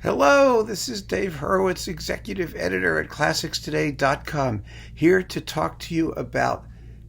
Hello, this is Dave Hurwitz, executive editor at ClassicsToday.com, here to talk to you about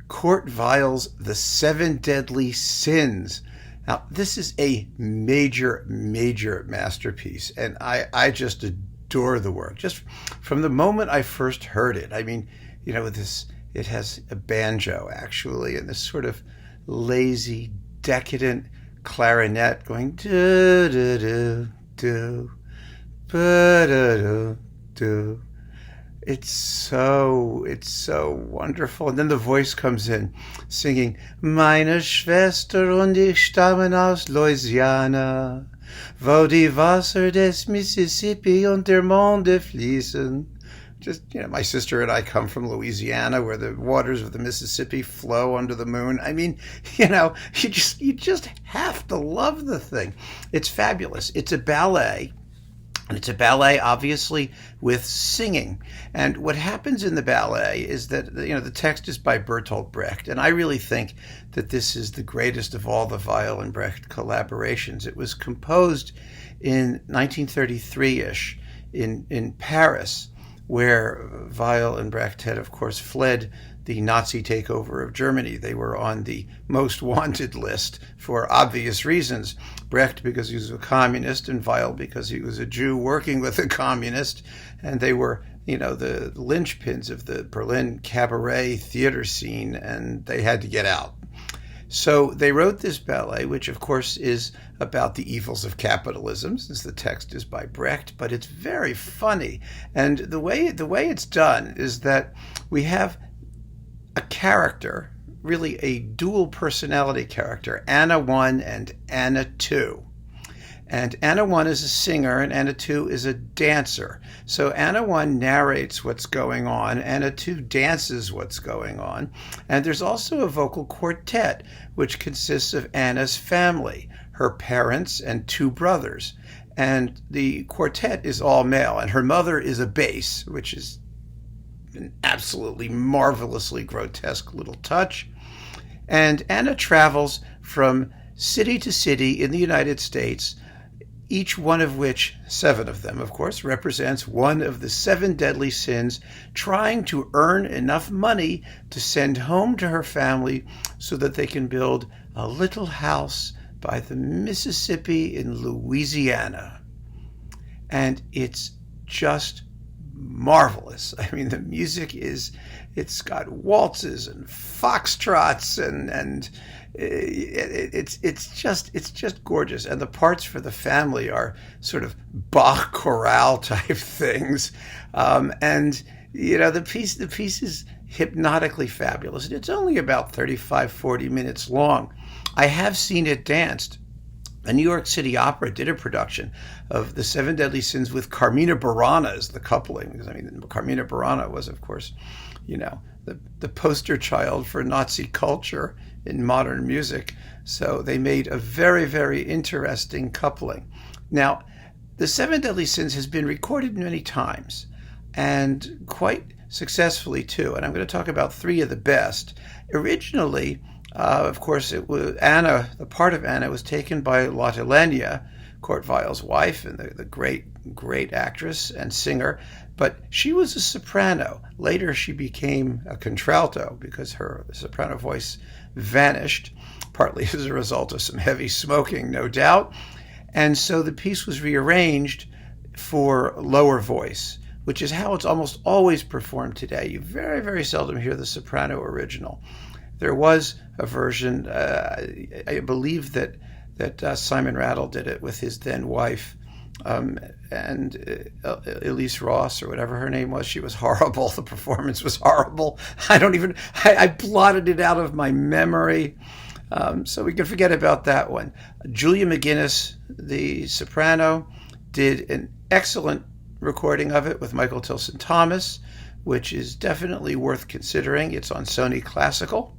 Kurt Weill's The Seven Deadly Sins. Now, this is a major, major masterpiece, and I just adore the work. Just from the moment I first heard it, it has a banjo, actually, and this sort of lazy, decadent clarinet going do-do-do-do. Ba-da-da-do. It's so wonderful. And then the voice comes in singing, Meine Schwester und ich stammen aus Louisiana, wo die Wasser des Mississippi und der Monde fließen. My sister and I come from Louisiana, where the waters of the Mississippi flow under the moon. You just have to love the thing. It's fabulous. It's a ballet. And it's a ballet, obviously, with singing. And what happens in the ballet is that, the text is by Bertolt Brecht. And I really think that this is the greatest of all the Weill and Brecht collaborations. It was composed in 1933-ish in Paris, where Weill and Brecht had, of course, fled the Nazi takeover of Germany. They were on the most wanted list for obvious reasons. Brecht because he was a communist, and Weill because he was a Jew working with a communist. And they were, the linchpins of the Berlin cabaret theater scene, and they had to get out. So they wrote this ballet, which of course is about the evils of capitalism, since the text is by Brecht, but it's very funny. And the way it's done is that we have a character, really a dual personality character, Anna 1 and Anna 2. And Anna 1 is a singer and Anna 2 is a dancer. So Anna 1 narrates what's going on, Anna 2 dances what's going on. And there's also a vocal quartet, which consists of Anna's family, her parents and two brothers. And the quartet is all male, and her mother is a bass, which is an absolutely marvelously grotesque little touch. And Anna travels from city to city in the United States, each one of which, 7 of them, of course, represents one of the 7 deadly sins, trying to earn enough money to send home to her family so that they can build a little house by the Mississippi in Louisiana. And it's just marvelous. The music it's got waltzes and foxtrots and it's just gorgeous. And the parts for the family are sort of Bach chorale type things. The piece is hypnotically fabulous. It's only about 35-40 minutes long. I have seen it danced. The New York City Opera did a production of The Seven Deadly Sins with Carmina Burana as the coupling. Because, Carmina Burana was, of course, the poster child for Nazi culture in modern music. So they made a very, very interesting coupling. Now, The Seven Deadly Sins has been recorded many times, and quite successfully, too. And I'm going to talk about 3 of the best. Originally, of course, it was Anna. The part of Anna was taken by Lotte Lenya, Kurt Weill's wife, and the great actress and singer. But she was a soprano. Later, she became a contralto because her soprano voice vanished, partly as a result of some heavy smoking, no doubt. And so the piece was rearranged for lower voice, which is how it's almost always performed today. You very, very seldom hear the soprano original. There was a version, I believe that Simon Rattle did it with his then wife, and Elise Ross, or whatever her name was. She was horrible. The performance was horrible. I blotted it out of my memory. So we can forget about that one. Julia McGuinness, the soprano, did an excellent recording of it with Michael Tilson Thomas, which is definitely worth considering. It's on Sony Classical,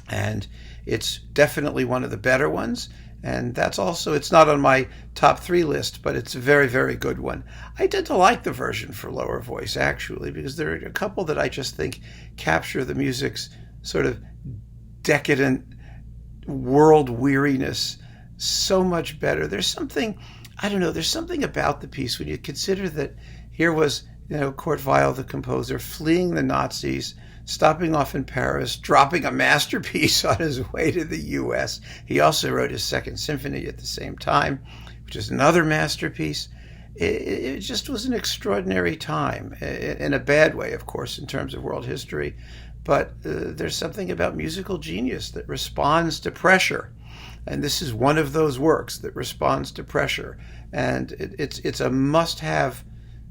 and it's definitely one of the better ones. And that's also, it's not on my top 3 list, but it's a very, very good one. I tend to like the version for lower voice, actually, because there are a couple that I just think capture the music's sort of decadent world weariness so much better. There's something I don't know, there's something about the piece when you consider that here was, Kurt Weill, the composer, fleeing the Nazis, stopping off in Paris, dropping a masterpiece on his way to the U.S. He also wrote his Second Symphony at the same time, which is another masterpiece. It just was an extraordinary time, in a bad way, of course, in terms of world history. But there's something about musical genius that responds to pressure. And this is one of those works that responds to pressure. And it's a must-have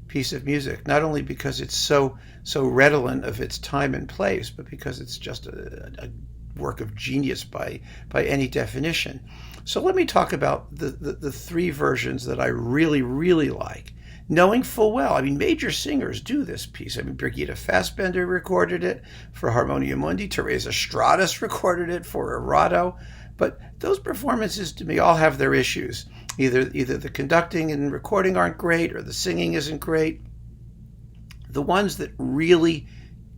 piece of music, not only because it's so redolent of its time and place, but because it's just a work of genius by any definition. So let me talk about the three versions that I really, really like, knowing full well, major singers do this piece. Brigitte Fassbender recorded it for Harmonia Mundi. Teresa Stratas recorded it for Arado. But those performances, to me, all have their issues. Either the conducting and recording aren't great, or the singing isn't great. The ones that really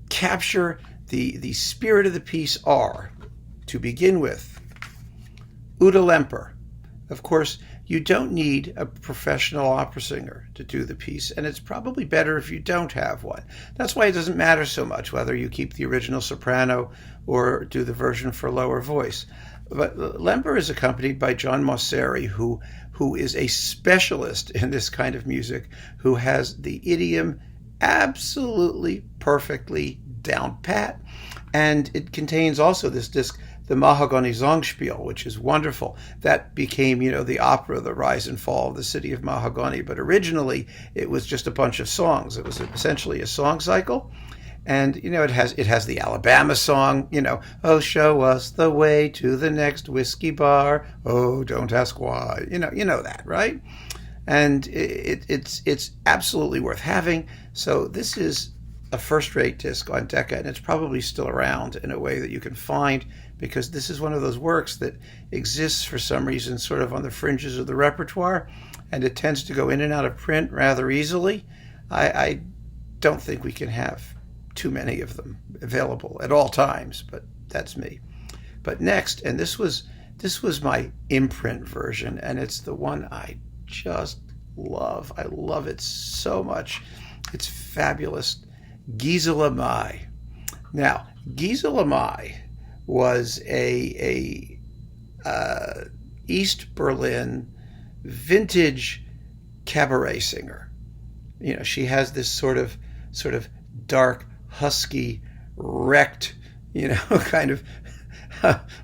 capture the spirit of the piece are, to begin with, Uta Lemper. Of course, you don't need a professional opera singer to do the piece, and it's probably better if you don't have one. That's why it doesn't matter so much whether you keep the original soprano or do the version for lower voice. But Lemper is accompanied by John Mosseri, who is a specialist in this kind of music, who has the idiom absolutely perfectly down pat. And it contains also this disc, the Mahagoni Songspiel, which is wonderful. That became, the opera, The Rise and Fall of the City of Mahagoni. But originally, it was just a bunch of songs. It was essentially a song cycle. And, it has the Alabama song, oh, show us the way to the next whiskey bar. Oh, don't ask why. You know that, right? And it's absolutely worth having. So this is a first-rate disc on Decca, and it's probably still around in a way that you can find, because this is one of those works that exists for some reason sort of on the fringes of the repertoire, and it tends to go in and out of print rather easily. I don't think we can have too many of them available at all times, but that's me. But next, and this was my imprint version, and it's the one I just love. I love it so much. It's fabulous. Gisela May. Now, Gisela May was a East Berlin vintage cabaret singer. She has this sort of dark, husky, wrecked, kind of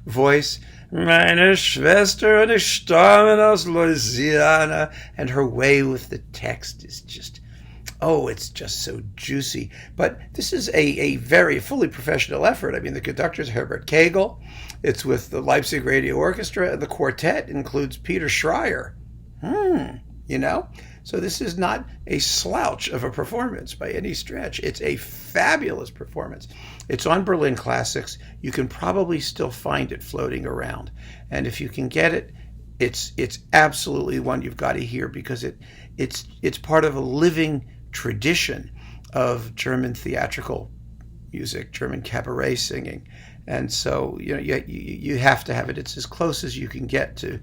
voice. Meine Schwester und ich stammen aus Louisiana. And her way with the text is just, it's just so juicy. But this is a very fully professional effort. The conductor is Herbert Kegel. It's with the Leipzig Radio Orchestra, and the quartet includes Peter Schreier. So this is not a slouch of a performance by any stretch. It's a fabulous performance. It's on Berlin Classics. You can probably still find it floating around. And if you can get it, it's absolutely one you've got to hear, because it's part of a living tradition of German theatrical music, German cabaret singing. And so, you have to have it. It's as close as you can get to,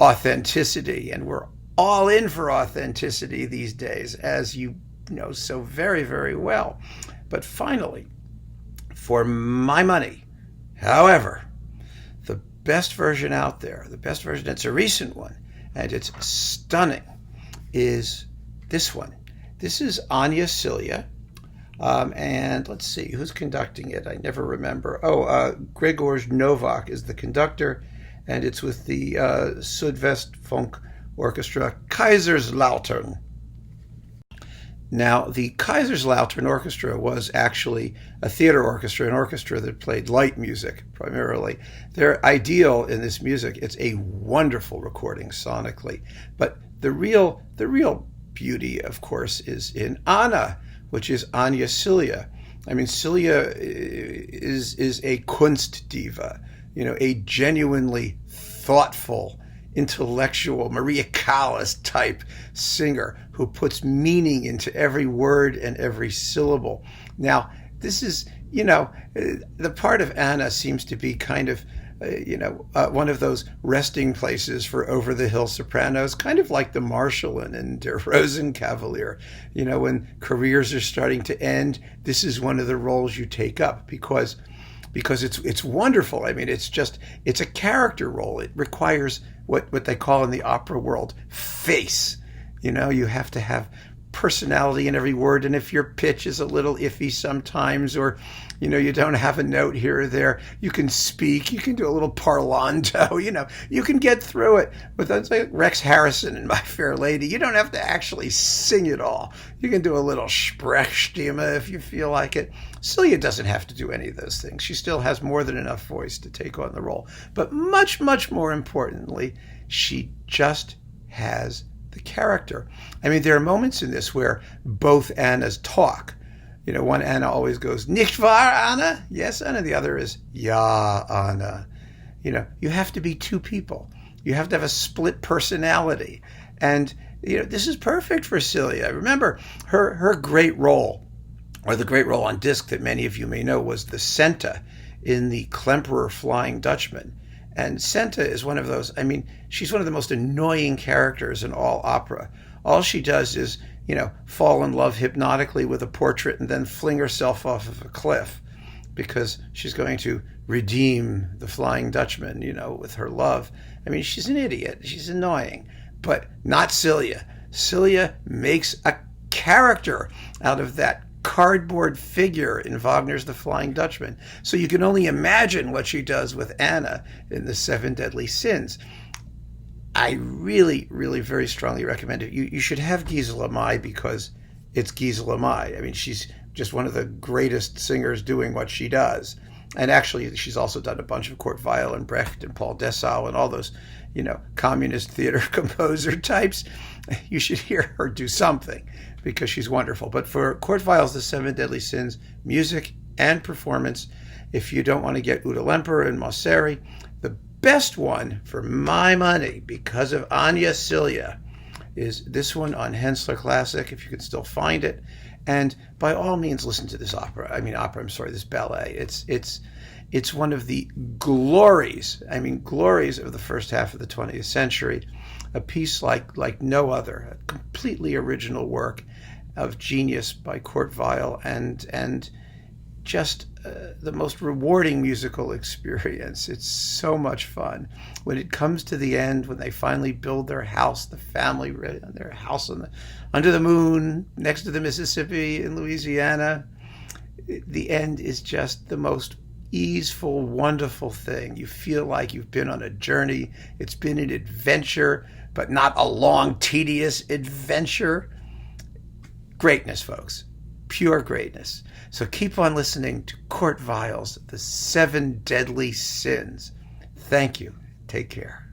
authenticity. And we're all in for authenticity these days, as you know so very, very well. But finally, for my money, however, the best version out there, the best version, it's a recent one, and it's stunning, is this one. This is Anya Cilia, and let's see, who's conducting it? I never remember. Grzegorz Nowak is the conductor, and it's with the Südwestfunk Orchestra, Kaiserslautern. Now, the Kaiserslautern Orchestra was actually a theater orchestra, an orchestra that played light music primarily. They're ideal in this music. It's a wonderful recording sonically. But the real beauty, of course, is in Anna, which is Anya Cilia. Cilia is a Kunstdiva, a genuinely thoughtful, intellectual, Maria Callas type singer who puts meaning into every word and every syllable. Now, this is, the part of Anna seems to be kind of one of those resting places for over-the-hill sopranos, kind of like the Marschallin and Der Rosenkavalier. When careers are starting to end, this is one of the roles you take up because it's wonderful. I mean, it's a character role. It requires what they call in the opera world face. You have to have personality in every word, and if your pitch is a little iffy sometimes, or you don't have a note here or there, you can speak, you can do a little parlando, you can get through it. But that's like Rex Harrison in My Fair Lady. You don't have to actually sing it all. You can do a little Sprechstimme if you feel like it. Celia doesn't have to do any of those things. She still has more than enough voice to take on the role. But much, much more importantly, she just has the character. I mean, there are moments in this where both Annas talk. One Anna always goes, "Nicht wahr, Anna?" Yes, Anna. The other is, "Ja, Anna." You have to be two people. You have to have a split personality. And, this is perfect for Celia. Remember, her great role, or the great role on disc that many of you may know, was the Senta in the Klemperer Flying Dutchman. And Senta is one of those, she's one of the most annoying characters in all opera. All she does is, fall in love hypnotically with a portrait and then fling herself off of a cliff because she's going to redeem the Flying Dutchman, with her love. She's an idiot. She's annoying. But not Celia. Celia makes a character out of that cardboard figure in Wagner's The Flying Dutchman. So you can only imagine what she does with Anna in The Seven Deadly Sins. I really, really very strongly recommend it. You should have Gisela May because it's Gisela May. She's just one of the greatest singers doing what she does. And actually, she's also done a bunch of Kurt Weill and Brecht and Paul Dessau and all those, communist theater composer types. You should hear her do something because she's wonderful. But for Kurt Weill's The Seven Deadly Sins, music and performance, if you don't want to get Uta Lemper and Mosseri, the best one for my money, because of Anya Celia, is this one on Hensler Classic, if you can still find it. And by all means, listen to this this ballet. It's one of the glories of the first half of the 20th century. A piece like no other, a completely original work of genius by Kurt Weill, and just the most rewarding musical experience. It's so much fun. When it comes to the end, when they finally build their house, the family, their house under the moon, next to the Mississippi in Louisiana, the end is just the most easeful, wonderful thing. You feel like you've been on a journey. It's been an adventure, but not a long, tedious adventure. Greatness, folks. Pure greatness. So keep on listening to Kurt Weill's The Seven Deadly Sins. Thank you. Take care.